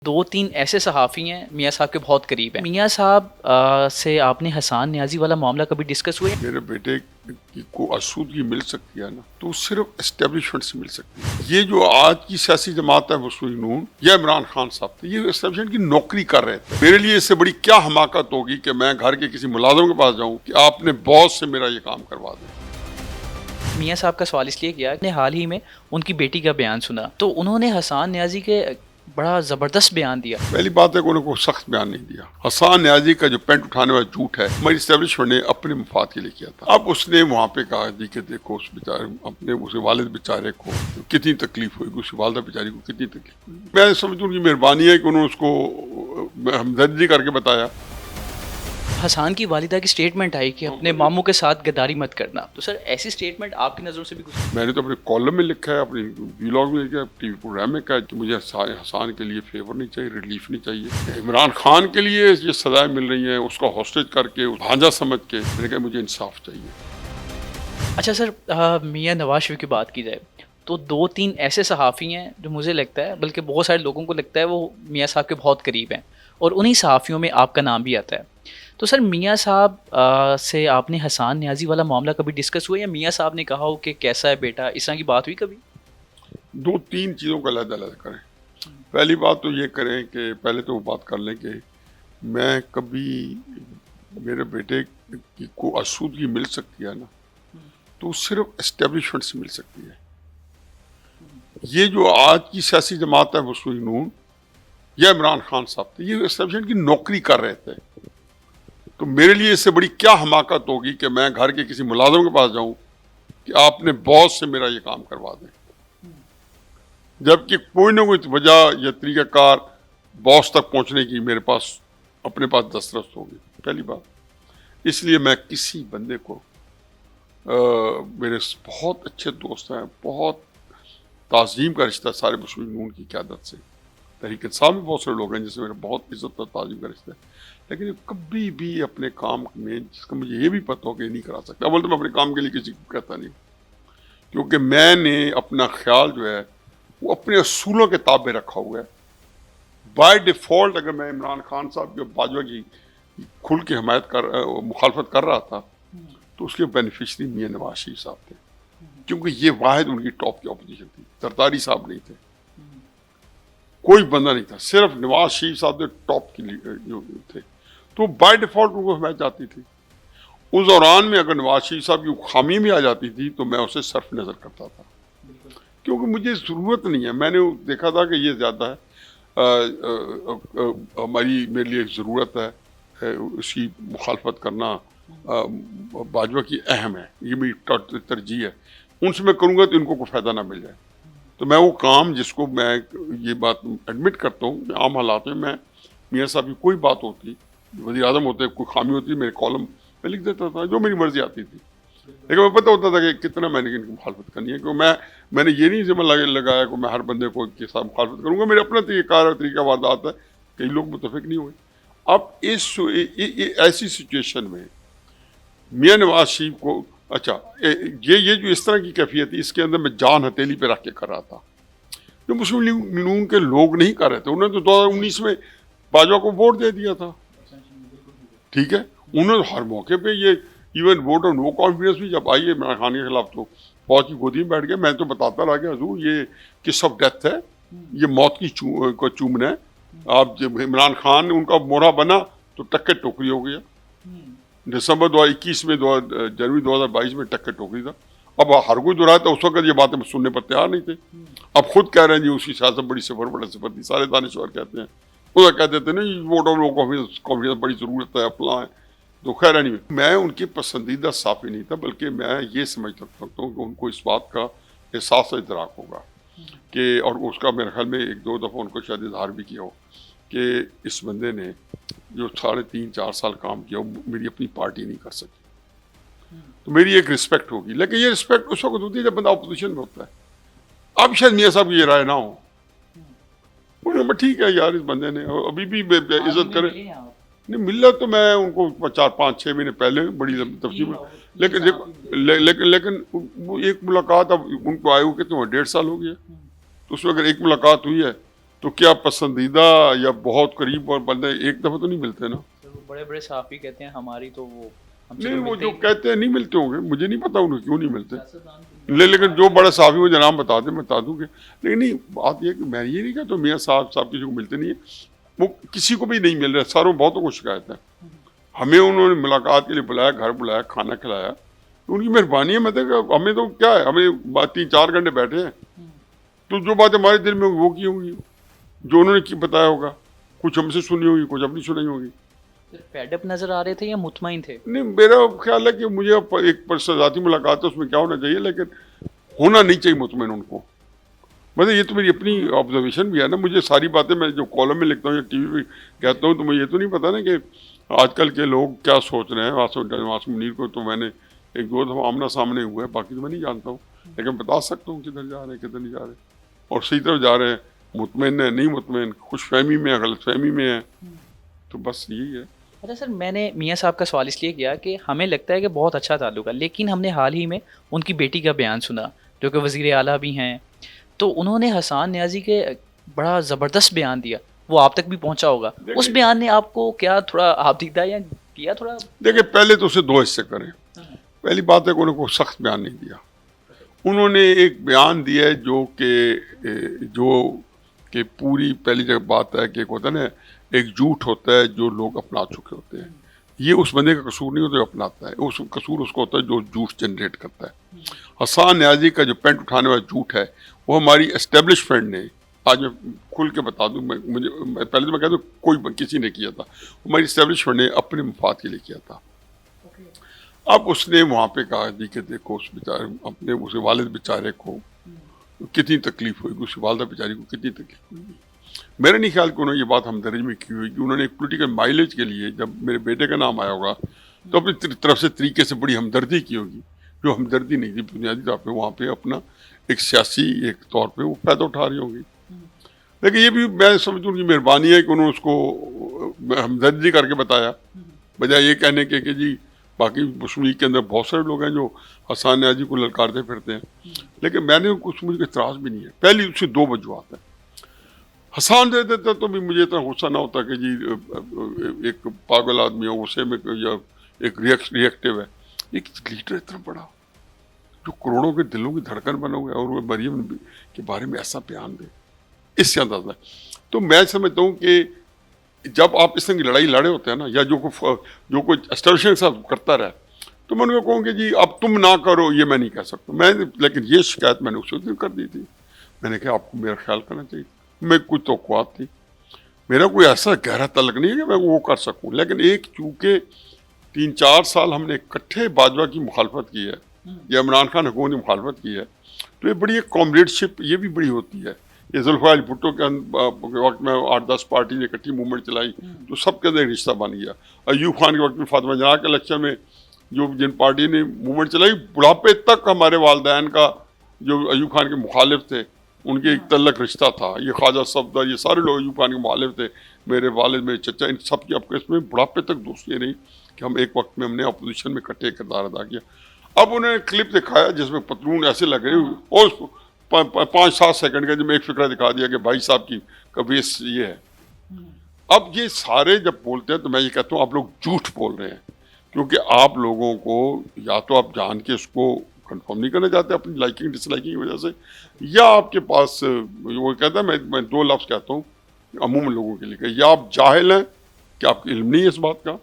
दो तीन ऐसे सहाफ़ी हैं मियाँ साहब के बहुत करीब हैं। मियाँ साहब से आपने हसन न्याज़ी वाला मामला कभी डिस्कस हुआ है? मेरे बेटे को आसूदगी मिल सकती है ना, तो सिर्फ एस्टेब्लिशमेंट से मिल सकती है। ये जो आज की सियासी जमात है मुस्लिम नून या इमरान खान साहब थे, ये एस्टेब्लिशमेंट की नौकरी कर रहे थे। मेरे लिए इससे बड़ी क्या हमाकत होगी कि मैं घर के किसी मुलाजिम के पास जाऊं कि आपने बॉस से मेरा ये काम करवा दें। मियाँ साहब का सवाल इसलिए किया कि हाल ही में उनकी बेटी का बयान सुना, तो उन्होंने हसन न्याज़ी के बड़ा ज़बरदस्त बयान दिया। पहली बात है कि उन्होंने कोई सख्त बयान नहीं दिया। हसन न्याज़ी का जो पेंट उठाने वाला झूठ है, हमारी एस्टेब्लिशमेंट ने अपने मफाद के लिए किया था। अब उसने वहाँ पे कहा जी कि देखो उस बेचारे अपने उसके वालिद बेचारे को कितनी तकलीफ हुई, उसकी वालदा बेचारी को कितनी तकलीफ हुई। मैं समझूँ उनकी मेहरबानी है कि उन्होंने उसको हमदर्दी करके बताया। हसन की वालिदा की स्टेटमेंट आई कि अपने मामू के साथ गद्दारी मत करना, तो सर ऐसी स्टेटमेंट आपकी नज़रों से भी कुछ? मैंने तो अपने कॉलम में लिखा है, अपने व्लॉग में लिखा है, टीवी प्रोग्राम में कहा है कि मुझे हसन के लिए फेवर नहीं चाहिए, रिलीफ नहीं चाहिए। इमरान खान के लिए ये सजाएं मिल रही हैं, उसका हॉस्टेज करके भांजा समझ के, मैंने कहा मुझे इंसाफ चाहिए। अच्छा सर, मियाँ नवाज शरीफ की बात की जाए तो दो तीन ऐसे सहाफ़ी हैं जो मुझे लगता है, बल्कि बहुत सारे लोगों को लगता है वो मियाँ साहब के बहुत करीब हैं, और उन्हीं सहाफ़ियों में आपका नाम भी आता है। तो सर मियाँ साहब से आपने हसन न्याज़ी वाला मामला कभी डिस्कस हुआ, या मियाँ साहब ने कहा हो कि कैसा है बेटा, इस तरह की बात हुई कभी? दो तीन चीज़ों का अलग-अलग करें। पहली बात तो ये करें कि पहले तो वो बात कर लें कि मैं कभी मेरे बेटे को आसूदगी मिल सकती है ना, तो सिर्फ एस्टेब्लिशमेंट से मिल सकती है। ये जो आज की सियासी जमात है मुस्लिम नून या इमरान खान साहब थे, ये एस्टेब्लिशमेंट की नौकरी कर रहे थे। तो मेरे लिए इससे बड़ी क्या हमाकत होगी कि मैं घर के किसी मुलाजिम के पास जाऊं कि आपने बॉस से मेरा ये काम करवा दें, जबकि कोई ना कोई वजह या तरीक़ाकार बॉस तक पहुंचने की मेरे पास अपने पास दस्तरस होगी। पहली बात, इसलिए मैं किसी बंदे को मेरे बहुत अच्छे दोस्त हैं, बहुत ताज़ीम का रिश्ता सारे मुस्लिम नून की क़यादत से, तहरीक इंसाफ में बहुत सारे लोग हैं जिससे मेरा बहुत इज्जत और ताज़ीम का रिश्ता है, लेकिन कभी भी अपने काम में जिसका मुझे ये भी पता हो कि नहीं करा सकता। अव्वल तो मैं अपने काम के लिए किसी को कहता नहीं, क्योंकि मैंने अपना ख्याल जो है वो अपने असूलों के ताबे रखा हुआ है। बाय डिफ़ॉल्ट अगर मैं इमरान खान साहब के बाजवा की खुल के हमायत मुखालफत कर रहा था, तो उसके बेनिफिशरी मियाँ नवाज शरीफ साहब थे, क्योंकि ये वाहिद उनकी टॉप की अपोजिशन थी। जरदारी साहब नहीं थे, कोई बंदा नहीं था, सिर्फ नवाज शरीफ साहब टॉप की जो थे, तो बाय डिफ़ॉल्ट उनको हमायत जाती थी। उस दौरान में अगर नवाज शरीफ साहब की खामी भी आ जाती थी तो मैं उसे सर्फ नज़र करता था, क्योंकि मुझे ज़रूरत नहीं है। मैंने देखा था कि ये ज़्यादा है, हमारी मेरे लिए ज़रूरत है उसकी मुखालफत करना बाजवा की अहम है, ये मेरी तरजीह है। उनसे मैं करूँगा तो इनको कोई फ़ायदा ना मिल जाए, तो मैं वो काम जिसको मैं ये बात एडमिट करता हूँ कि आम हालात में मैं मियाँ साहब की कोई बात होती, वज़ीर आज़म होते, कोई खामी होती, मेरे कॉलम में लिख देता था, जो मेरी मर्ज़ी आती थी। लेकिन मैं पता होता था कि कितना मैंने इनकी मुखालफत करनी है, क्योंकि मैंने ये नहीं ज़िम्मा लगाया कि मैं हर बंदे को के साथ मुखालफत करूँगा। मेरा अपना तरीक़ाकार और तरीक़ा वारदात है, कई लोग मुतफ़िक नहीं हुए। अब ऐसी सिचुएशन में मियाँ नवाज शरीफ को, अच्छा ये जो इस तरह की कैफियत थी, इसके अंदर मैं जान हथेली पे रख के कर रहा था, जो मुस्लिम लीग नून के लोग नहीं कर रहे थे। उन्होंने तो 2019 में बाजवा को वोट दे दिया था, ठीक है। उन्होंने हर मौके पे ये इवन वोट और नो कॉन्फिडेंस भी जब आई है इमरान खान के खिलाफ, तो फौज की गोदी में बैठ गया। मैं तो बताता रहा कि हजूर ये किस ऑफ डेथ है, ये मौत की को चूमना है। आप जब इमरान खान ने उनका मोहरा बना तो टक्के टोकरी हो गया। दिसंबर 2021 में जनवरी 2022 में टक्के टोकरी था। अब हर कोई दोहराता, उस वक्त ये बातें सुनने पर तैयार नहीं थे। अब खुद कह रहे हैं जी उसकी सियासत बड़ी सिफर बड़ा सिफर थी, सारे दानिश्वर कहते हैं, उधर कह देते ना वोट और लो कॉन्फिडेंस बड़ी ज़रूरत है, अपना है। तो खैर नहीं, मैं उनकी पसंदीदा साफ़ी नहीं था, बल्कि मैं ये समझ सकता हूँ कि उनको इस बात का एहसास और इदराक होगा कि, और उसका मेरे ख्याल में एक दो दफ़ा उनको शायद इजहार भी किया हो कि इस बंदे ने जो 3.5-4 साल काम किया वो मेरी अपनी पार्टी नहीं कर सकी, तो मेरी एक रिस्पेक्ट होगी। लेकिन ये रिस्पेक्ट उस वक्त होती है जब बंदा अपोजिशन में होता है। अब शायद मियाँ साहब की ये राय ना हो, उन्होंने ठीक है यार इस बंदे ने अभी भी इज्जत करे नहीं मिला, तो मैं उनको 4-5-6 महीने पहले बड़ी तफसील में, लेकिन वो एक मुलाकात अब उनको आए हुए कितने 1.5 साल हो गया, तो उसमें अगर एक मुलाकात हुई है तो क्या पसंदीदा या बहुत करीब और बंदे एक दफ़ा तो नहीं मिलते ना। सर वो बड़े-बड़े सहाफ़ी कहते हैं हमारी तो वो हमसे नहीं, तो वो मिलते जो ही नहीं। कहते हैं नहीं मिलते होंगे, मुझे नहीं पता उन्हें क्यों नहीं मिलते। सियासतदान तो नहीं। लेकिन जो बड़ा साहब मुझे नाम बता दें, मैं बता दूँगी। लेकिन नहीं, बात ये है कि मैं ये नहीं कहता मियाँ साहब किसी को मिलते नहीं है। वो किसी को भी नहीं मिल रहा है, सारों बहुतों को शिकायत है। हमें उन्होंने मुलाकात के लिए बुलाया, घर बुलाया, खाना खिलाया, तो उनकी मेहरबानी है। मतलब हमें तो क्या है, हमें 3-4 घंटे बैठे हैं, तो जो बात हमारे दिल में होगी वो की होंगी, जो उन्होंने की बताया होगा। कुछ हमसे सुनी होगी, कुछ अपनी सुनी होगी। सर फेड अप नज़र आ रहे थे या मुतमईन थे? नहीं, मेरा ख्याल है कि मुझे अब एक ज़ाती मुलाकात है, उसमें क्या होना चाहिए, लेकिन होना नहीं चाहिए मुतमईन उनको। मतलब ये तो मेरी अपनी ऑब्जर्वेशन भी है ना। मुझे सारी बातें मैं जो कॉलम में लिखता हूँ या टीवी पे कहता हूँ, तो मुझे ये तो नहीं पता ना कि आजकल के लोग क्या सोच रहे हैं। वासिम मुनीर को तो मैंने एक दो दफ़ा आमना सामने हुआ है, बाकी तो मैं नहीं जानता हूँ, लेकिन बता सकता हूँ किधर जा रहे हैं, किधर नहीं जा रहे, और सही तरफ जा रहे हैं, मुतमईन है, नहीं मुतमईन, खुशफहमी में है, गलतफहमी में है। तो बस यही है। अच्छा सर, मैंने मियाँ साहब का सवाल इसलिए किया कि हमें लगता है कि बहुत अच्छा ताल्लुक है, लेकिन हमने हाल ही में उनकी बेटी का बयान सुना, जो कि वज़ीर आला भी हैं। तो उन्होंने हसन न्याज़ी के बड़ा ज़बरदस्त बयान दिया, वो आप तक भी पहुँचा होगा। उस देखिए बयान ने आपको क्या थोड़ा आपदीदा या किया थोड़ा? देखिए, पहले तो उसे दो हिस्से करें। पहली बात है कि उन्होंने कोई सख्त बयान नहीं दिया। उन्होंने एक बयान दिया है जो कि पूरी पहली जगह बात है कि एक होता है ना, एक झूठ होता है जो लोग अपना चुके होते हैं। ये उस बंदे का कसूर नहीं होता जो अपनाता है, उस कसूर उसको होता है जो झूठ जनरेट करता है। हसन न्याजी का जो पेंट उठाने वाला झूठ है, वो हमारी एस्टेब्लिशमेंट ने, आज मैं खुल के बता दूं, पहले तो मैं कह दूं कोई किसी ने किया था, हमारी एस्टेब्लिशमेंट ने अपने मफाद के लिए किया था। अब उसने वहाँ पे कहा जी कि देखो उस बेचारे अपने उस वालिद बेचारे को कितनी तकलीफ हुई, उसकी वालदा बेचारी को कितनी तकलीफ हुई। मेरा नहीं ख्याल कि उन्होंने ये बात हमदर्दी में की होगी। उन्होंने एक पोलिटिकल माइलेज के लिए जब मेरे बेटे का नाम आया होगा तो अपनी तरफ से तरीके से बड़ी हमदर्दी की होगी, जो हमदर्दी नहीं थी, बुनियादी तौर पर वहाँ पे अपना एक सियासी एक तौर पर वो फ़ायदा उठा रही होगी। लेकिन ये भी मैं समझूँ उनकी मेहरबानी है कि उन्होंने उसको हमदर्दी करके बताया, बजाय ये कहने के कि जी बाकी मुस्लिम लीग के अंदर बहुत सारे लोग हैं जो हसन न्याजी को ललकारते फिरते हैं। लेकिन मैंने कुछ मुझे इतराज़ भी नहीं है। पहली उससे दो वजूहत है। हसन दे देता तो भी मुझे इतना गुस्सा ना होता कि जी एक पागल आदमी है, गुस्से में या एक रिएक्टिव है। एक लीडर इतना बड़ा जो करोड़ों के दिलों की धड़कन बना हुआ है और वो मरियम के बारे में ऐसा बयान दे, इससे अंदाजा है। तो मैं समझता हूँ कि जब आप इस तरह की लड़ाई लड़े होते हैं ना, या जो कोई एस्टेब्लिशमेंट साहब करता रहा, तो मैं उनको कहूँ कि जी अब तुम ना करो, ये मैं नहीं कह सकता मैं। लेकिन ये शिकायत मैंने उस दिन कर दी थी। मैंने कहा आपको मेरा ख्याल करना चाहिए। मैं कुछ तौक़ुआत थी, मेरा कोई ऐसा गहरा तल्लुक़ नहीं है कि मैं वो कर सकूँ। लेकिन एक चूँकि 3-4 साल हमने इकट्ठे बाजवा की मुखालफत की है या इमरान खान हुकूमत की मुखालफत की है, तो ये बड़ी एक कॉमरेडशिप ये भी बड़ी होती है। ये जुल्फ़िकार अली भुट्टो के वक्त में 8-10 पार्टी ने इकट्ठी मूवमेंट चलाई, तो सबके अंदर रिश्ता बन गया। अयूब खान के वक्त में फातिमा जना के इलेक्शन में जिन पार्टी ने मूवमेंट चलाई, बुढ़ापे तक हमारे वालिदैन का जो अयूब खान के मुखालिफ थे उनके एक तल्लक रिश्ता था। ये ख्वाजा सफदर, ये सारे लोग अयूब खान के मुखालिफ थे। मेरे वालिद, मेरे चचा, इन सब की आपके इसमें बुढ़ापे तक दोस्ती रही कि हम एक वक्त में हमने अपोजिशन में इकट्ठे किरदार अदा किया। अब उन्होंने क्लिप दिखाया जिसमें पतलून ऐसे लग रही और 5-7 सेकंड का, जब एक फिक्रा दिखा दिया कि भाई साहब की कबीस ये है। अब ये सारे जब बोलते हैं तो मैं ये कहता हूँ आप लोग झूठ बोल रहे हैं, क्योंकि आप लोगों को या तो आप जान के उसको कंफर्म नहीं करना चाहते अपनी लाइकिंग डिसलाइकिंग की वजह से, या आपके पास वो कहता है, मैं 2 लफ्ज़ कहता हूँ अमूमन लोगों के लिए, या आप जाहिल हैं कि आपको इल्म नहीं है इस बात का,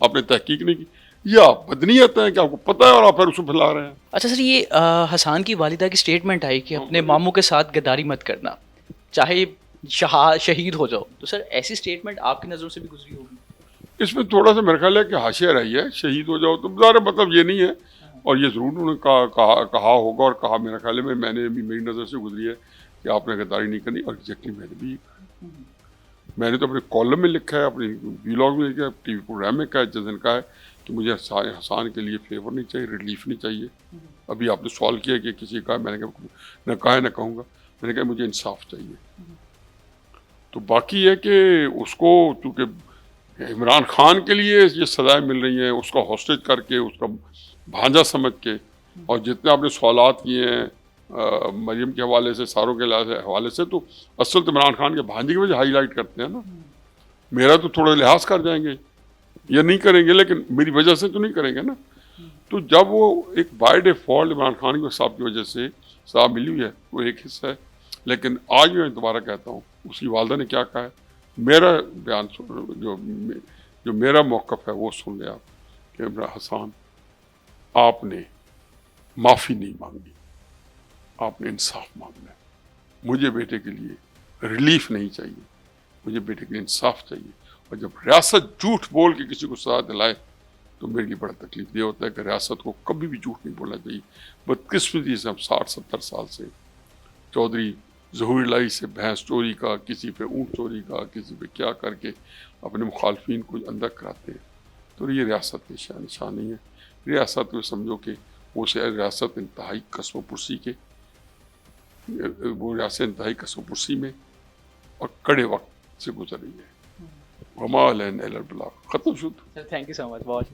आपने तहकीक नहीं की, या बदनीयत है कि आपको पता है और आप फिर उसको फैला रहे हैं। अच्छा सर, ये हसन की वालिदा की स्टेटमेंट आई कि अपने मामू के साथ गद्दारी मत करना, चाहे शहीद हो जाओ। तो सर ऐसी स्टेटमेंट आपकी नज़रों से भी गुजरी होगी? इसमें थोड़ा सा मेरा ख्याल है कि हाशिया रही है, शहीद हो जाओ तो ज़ाहिर मतलब ये नहीं है, और ये ज़रूर उन्होंने कहा होगा, और कहा मेरा ख्याल है मैंने भी, मेरी नज़र से गुजरी है कि आपने गद्दारी नहीं करनी। और एग्जैक्टली मैंने तो अपने कॉलम में लिखा है, अपने व्लॉग में लिखा है, टीवी प्रोग्राम में कहा है, जिस दिन कहा है कि मुझे हसन के लिए फेवर नहीं चाहिए, रिलीफ नहीं चाहिए। अभी आपने सवाल किया कि किसी का, मैंने कहा न कहा है न कहूँगा, मैंने कहा मुझे इंसाफ चाहिए। तो बाकी है कि उसको चूँकि इमरान खान के लिए ये सज़ाएँ मिल रही हैं, उसका हॉस्टेज करके, उसका भांजा समझ के, और जितने आपने सवालात किए हैं मरियम के हवाले से, सारों के हवाले से, तो असल तो इमरान खान के भांजे की वजह हाईलाइट करते हैं ना। मेरा तो थोड़ा लिहाज कर जाएंगे या नहीं करेंगे, लेकिन मेरी वजह से तो नहीं करेंगे ना। तो जब वो एक बाय डिफॉल्ट इमरान खान की साहब की वजह से साहब मिली हुई है, वो एक हिस्सा है। लेकिन आज मैं दोबारा कहता हूँ, उसकी वालदा ने क्या कहा है, मेरा बयान जो मेरा मौक़िफ़ है वो सुन ले आप कि इमरान हसन, आपने माफ़ी नहीं मांगी, आपने इंसाफ मांगना है। मुझे बेटे के लिए रिलीफ नहीं चाहिए, मुझे बेटे के लिए इंसाफ चाहिए। और जब रियासत झूठ बोल के किसी को सजा दिलाए तो मेरे लिए बड़ा तकलीफ ये होता है कि रियासत को कभी भी झूठ नहीं बोलना चाहिए। बदकिस्मती से हम 60-70 साल से चौधरी ज़हूर इलाही से भैंस चोरी का, किसी पे ऊँट चोरी का, किसी पे क्या करके अपने मुखालफिन को अंदर कराते हैं। तो ये रियासत की निशान नहीं है। रियासत को समझो कि वो रियासत इंतहाई कसम-पुरसी के, वो रियासत इंतहाई कसम-पुरसी में और कड़े वक्त से गुजर रही है। वमा अलैना इल्लल बलाग। ख़त्म शुद्ध। Sir thank you so much, बहुत